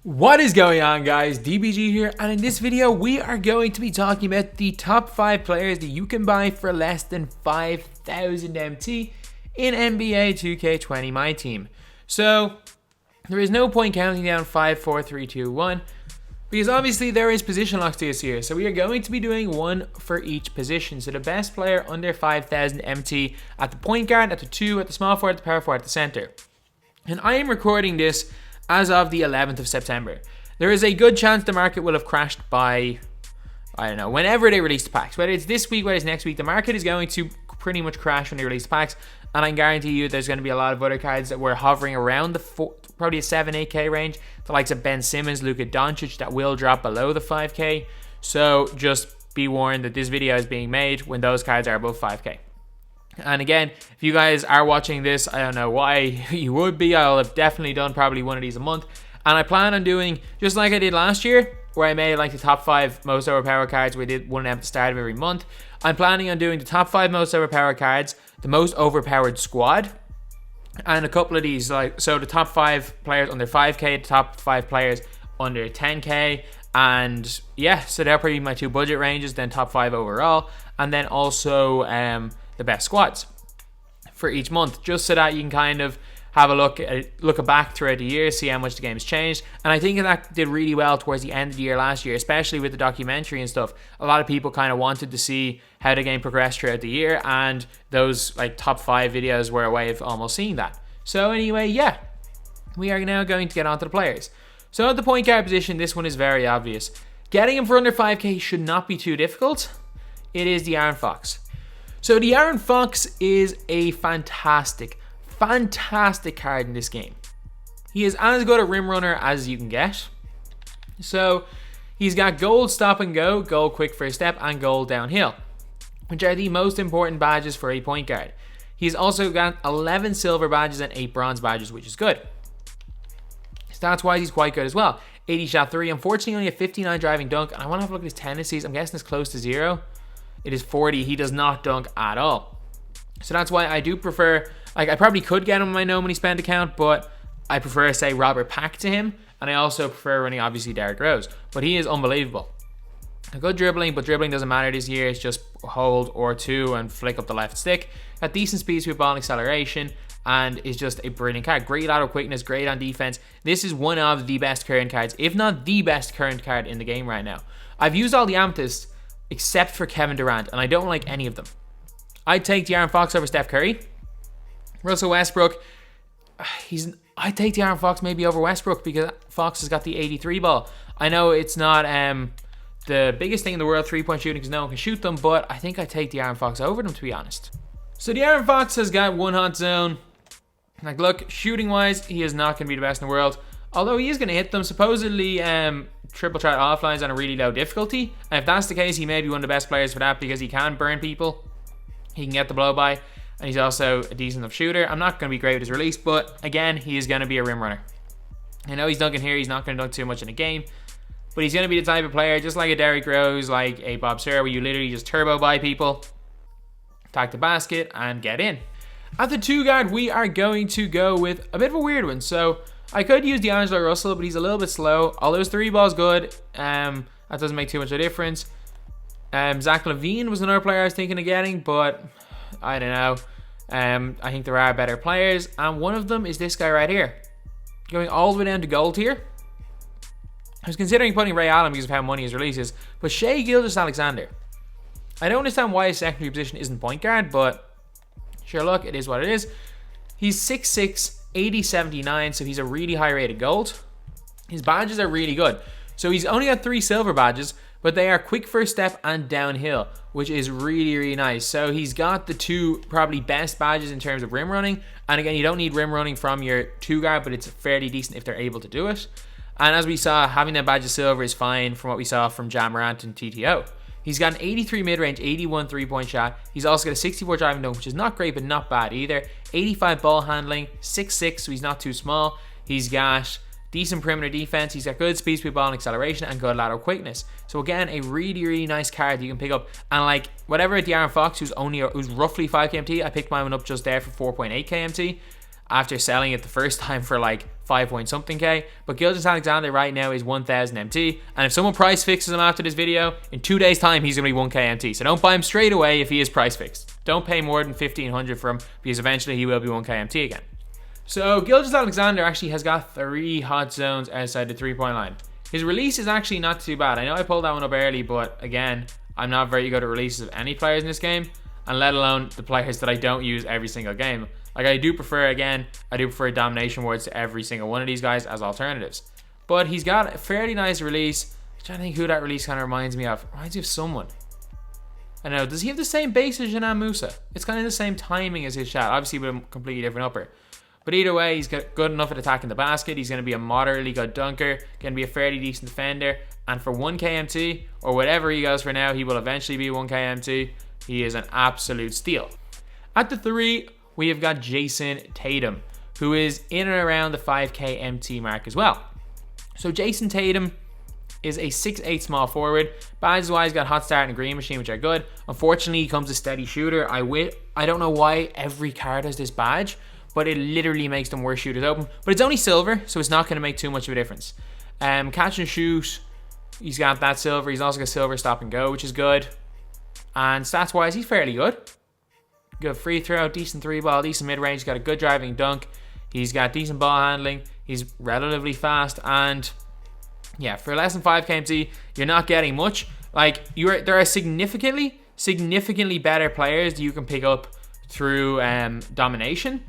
What is going on, guys? DBG here, and in this video we are going to be talking about the top 5 players that you can buy for less than 5,000 MT in NBA 2K20 My Team. So there is no point counting down 5, 4, 3, 2, 1 because obviously there is position locks this year. So we are going to be doing one for each position. So the best player under 5,000 MT at the point guard, at the 2, at the small forward, at the power forward, at the center. And I am recording this as of the 11th of September. There is a good chance the market will have crashed by, I don't know, whenever they release the packs. Whether it's this week, whether it's next week, the market is going to pretty much crash when they release the packs. And I guarantee you there's going to be a lot of other cards that were hovering around the probably a 7-8k range. The likes of Ben Simmons, Luka Doncic, that will drop below the 5k. So just be warned that this video is being made when those cards are above 5k. And again, if you guys are watching this, I don't know why you would be. I'll have definitely done probably one of these a month. And I plan on doing, just like I did last year, where I made like the top 5 most overpowered cards. We did one at the start of every month. I'm planning on doing the top 5 most overpowered cards, the most overpowered squad, and a couple of these, like, so the top 5 players under 5k, the top 5 players under 10k. And yeah, so they're probably my 2 budget ranges, then top 5 overall. And then also the best squads for each month, just so that you can kind of have a look back throughout the year, see how much the game's changed. And I think that did really well towards the end of the year last year, especially with the documentary and stuff. A lot of people kind of wanted to see how the game progressed throughout the year, and those like top 5 videos were a way of almost seeing that. So anyway, yeah, we are now going to get onto the players. So at the point guard position, this one is very obvious. Getting him for under 5k should not be too difficult. It is De'Aaron Fox. So De'Aaron Fox is a fantastic card in this game. He is as good a rim runner as you can get. So he's got gold stop and go, gold quick first step, and gold downhill, which are the most important badges for a point guard. He's also got 11 silver badges and 8 bronze badges, which is good. Stats wise, he's quite good as well. 80 shot 3, unfortunately only a 59 driving dunk. And I want to have a look at his tendencies. I'm guessing it's close to 0. It is 40. He does not dunk at all. So that's why I do prefer, like, I probably could get him on my no money spend account, but I prefer, say, Robert Pack to him. And I also prefer running, obviously, Derrick Rose. But he is unbelievable. A good dribbling, but dribbling doesn't matter this year. It's just hold R2 and flick up the left stick. Got decent speed, sweep ball, and acceleration, and is just a brilliant card. Great lateral quickness, great on defense. This is one of the best current cards, if not the best current card in the game right now. I've used all the amethysts except for Kevin Durant, and I don't like any of them. I'd take De'Aaron Fox over Steph Curry. Russell Westbrook, I'd take De'Aaron Fox maybe over Westbrook because Fox has got the 83 ball. I know it's not the biggest thing in the world, 3-point shooting, because no one can shoot them, but I think I'd take De'Aaron Fox over them, to be honest. So De'Aaron Fox has got one hot zone. Like, look, shooting wise, he is not going to be the best in the world. Although he is going to hit them, supposedly triple threat offlines on a really low difficulty. And if that's the case, he may be one of the best players for that because he can burn people. He can get the blow by. And he's also a decent enough shooter. I'm not going to be great with his release, but again, he is going to be a rim runner. I know he's dunking here. He's not going to dunk too much in a game. But he's going to be the type of player, just like a Derrick Rose, like a Bob Sir, where you literally just turbo by people, attack the basket, and get in. At the 2 guard, we are going to go with a bit of a weird one. So I could use D'Angelo Russell, but he's a little bit slow. Although his 3 ball's good, that doesn't make too much of a difference. Zach LaVine was another player I was thinking of getting, but I don't know. I think there are better players, and one of them is this guy right here. Going all the way down to gold here. I was considering putting Ray Allen because of how money his release is, but Shai Gilgeous-Alexander. I don't understand why his secondary position isn't point guard, but sure, look, it is what it is. He's 6'6", 80-79, so he's a really high rated gold. His badges are really good. So he's only got 3 silver badges, but they are quick first step and downhill, which is really, really nice. So he's got the 2 probably best badges in terms of rim running. And again, you don't need rim running from your 2 guard, but it's fairly decent if they're able to do it. And as we saw, having that badge of silver is fine from what we saw from Ja Morant and TTO. He's got an 83 mid-range, 81 3-point shot. He's also got a 64 driving dunk, which is not great, but not bad either. 85 ball handling, 6'6", so he's not too small. He's got decent perimeter defense. He's got good speed, sweep ball, and acceleration, and good lateral quickness. So again, a really, really nice card that you can pick up. And like, whatever De'Aaron Fox, who's roughly 5 kmt, I picked mine up just there for 4.8 kmt. after selling it the first time for like 5 point something K. But Gilgeous-Alexander right now is 1000 MT, and if someone price fixes him after this video, in 2 days time he's gonna be 1k MT. So don't buy him straight away if he is price fixed. Don't pay more than 1500 for him, because eventually he will be 1k MT again. So Gilgeous-Alexander actually has got 3 hot zones outside the 3-point line. His release is actually not too bad. I know I pulled that one up early, but again, I'm not very good at releases of any players in this game, and let alone the players that I don't use every single game. Like, I do prefer Domination Wards to every single one of these guys as alternatives. But he's got a fairly nice release. I'm trying to think who that release kind of reminds me of. Reminds me of someone. I don't know, does he have the same base as Janan Musa? It's kind of the same timing as his shot, obviously with a completely different upper. But either way, he's got good enough at attacking the basket. He's going to be a moderately good dunker, going to be a fairly decent defender. And for 1k MT, or whatever he goes for now, he will eventually be 1k MT. He is an absolute steal. At the 3, we have got Jayson Tatum, who is in and around the 5k MT mark as well. So Jayson Tatum is a 6'8" small forward. Badges wise, got hot start and green machine, which are good. Unfortunately, he comes a steady shooter. I don't know why every card has this badge, but it literally makes them worse shooters open. But it's only silver, so it's not going to make too much of a difference. Catch and shoot, he's got that silver. He's also got silver stop and go, which is good. And stats wise, he's fairly good. Good free throw, decent 3-ball, decent mid-range. He's got a good driving dunk. He's got decent ball handling. He's relatively fast, and yeah, for less than 5k MT, you're not getting much. Like, there are significantly better players that you can pick up through Domination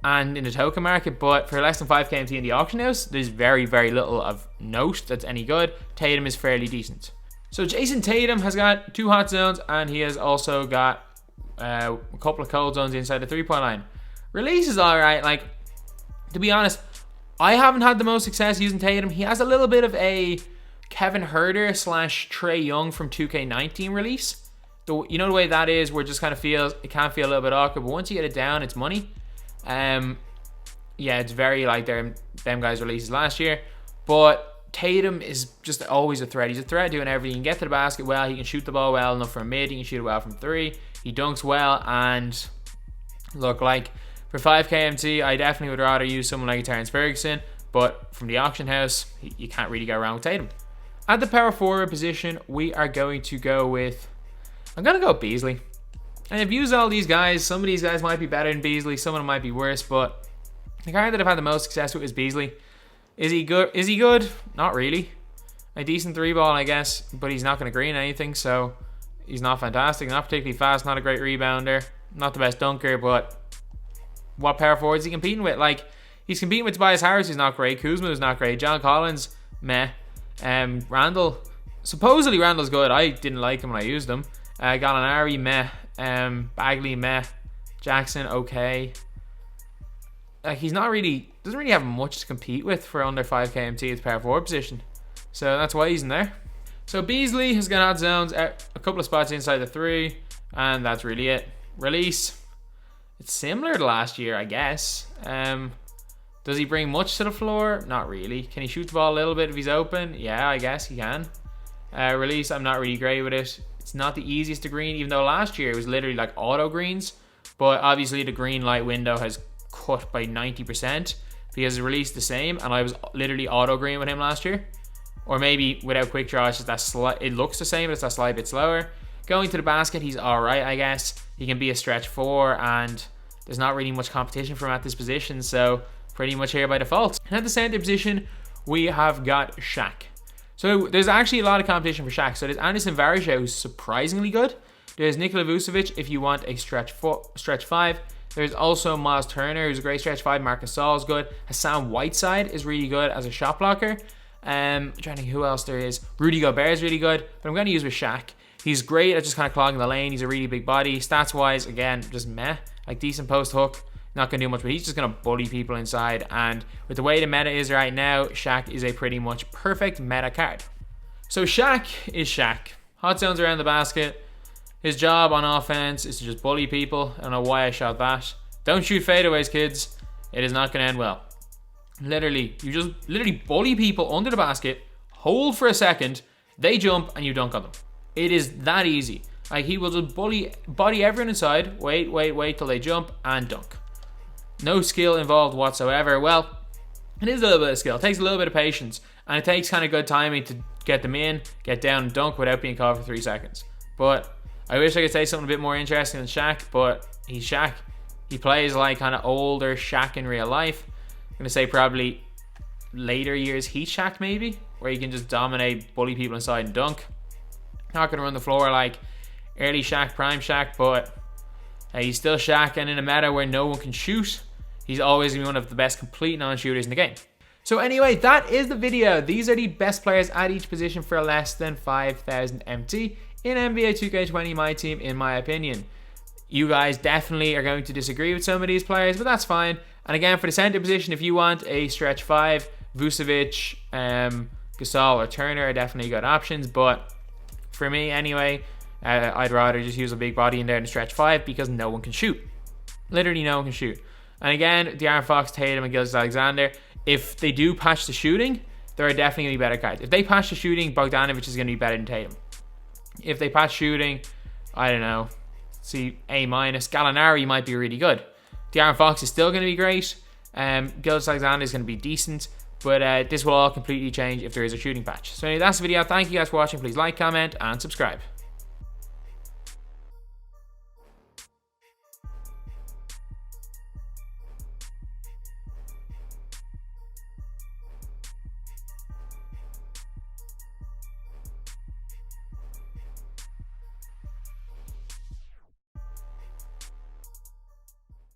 and in the token market, but for less than 5k MT in the auction house, there's very, very little of note that's any good. Tatum is fairly decent. So Jayson Tatum has got 2 hot zones, and he has also got a couple of cold zones inside the 3-point line. Release is alright. Like, to be honest, I haven't had the most success using Tatum. He has a little bit of a Kevin Huerter / Trey Young from 2K19 release. You know the way that is, where it just kind of feels, it can feel a little bit awkward, but once you get it down, it's money. Yeah, it's very like them guys' releases last year. But Tatum is just always a threat. He's a threat doing everything. He can get to the basket well. He can shoot the ball well enough from mid. He can shoot it well from 3. He dunks well. And look, like, for 5k MT, I definitely would rather use someone like Terrence Ferguson. But from the auction house, you can't really go wrong with Tatum. At the power forward position, we are going to go with... I'm going to go with Beasley. And I've used all these guys. Some of these guys might be better than Beasley. Some of them might be worse. But the guy that I've had the most success with is Beasley. Is he good? Is he good? Not really. A decent 3-ball, I guess. But he's not going to green anything. So he's not fantastic. Not particularly fast. Not a great rebounder. Not the best dunker. But what power forward is he competing with? Like, he's competing with Tobias Harris, who's not great. Kuzma is not great. John Collins, meh. Randall. Supposedly Randall's good. I didn't like him when I used him. Gallinari, meh. Bagley, meh. Jackson, okay. Like, he's not really, doesn't really have much to compete with for under 5k MT at the power forward position. So that's why he's in there. So Beasley has got hot zones, a couple of spots inside the 3, and that's really it. Release, it's similar to last year, I guess. Does he bring much to the floor? Not really. Can he shoot the ball a little bit if he's open? Yeah, I guess he can. Release, I'm not really great with it. It's not the easiest to green, even though last year it was literally like auto greens. But obviously the green light window has cut by 90% because it's released the same, and I was literally auto green with him last year. Or maybe without quick draw, it's just that it looks the same, but it's that slight bit slower. Going to the basket, he's alright, I guess. He can be a stretch 4, and there's not really much competition for him at this position, so pretty much here by default. And at the center position, we have got Shaq. So there's actually a lot of competition for Shaq. So there's Anderson Varejao, who's surprisingly good. There's Nikola Vucevic if you want a stretch 5. There's also Miles Turner, who's a great stretch 5. Marc Gasol is good. Hassan Whiteside is really good as a shot blocker. I'm trying to think who else there is. Rudy Gobert is really good, but I'm going to use with Shaq. He's great at just kind of clogging the lane. He's a really big body. Stats wise, again, just meh. Like, decent post hook. Not going to do much, but he's just going to bully people inside. And with the way the meta is right now, Shaq is a pretty much perfect meta card. So Shaq is Shaq. Hot zones around the basket. His job on offense is to just bully people. I don't know why I shot that. Don't shoot fadeaways, kids. It is not going to end well. Literally, you just literally bully people under the basket, hold for a second, they jump, and you dunk on them. It is that easy. Like, he will just body everyone inside, wait till they jump, and dunk. no skill involved whatsoever. Well, it is a little bit of skill. It takes a little bit of patience, and it takes kind of good timing to get them in, get down and dunk without being caught for 3 seconds. But I wish I could say something a bit more interesting than Shaq, but he's Shaq. He plays like kind of older Shaq in real life. I'm going to say probably later years Heat Shaq maybe, where he can just dominate, bully people inside and dunk. Not going to run the floor like early Shaq, prime Shaq, but he's still Shaq, and in a meta where no one can shoot, he's always going to be one of the best complete non-shooters in the game. So anyway, that is the video. These are the best players at each position for less than 5,000 MT in NBA 2K20, my team, in my opinion. You guys definitely are going to disagree with some of these players, but that's fine. And again, for the center position, if you want a stretch 5, Vucevic, Gasol, or Turner are definitely good options. But for me, anyway, I'd rather just use a big body in there in the stretch 5 because no one can shoot. Literally no one can shoot. And again, De'Aaron Fox, Tatum, and Gilgeous-Alexander, if they do patch the shooting, there are definitely going to be better cards. If they patch the shooting, Bogdanovic is going to be better than Tatum. If they patch shooting, I don't know, see, A-, Gallinari might be really good. De'Aaron Fox is still going to be great. Gilgeous-Alexander is going to be decent. But this will all completely change if there is a shooting patch. So anyway, that's the video. Thank you guys for watching. Please like, comment, and subscribe.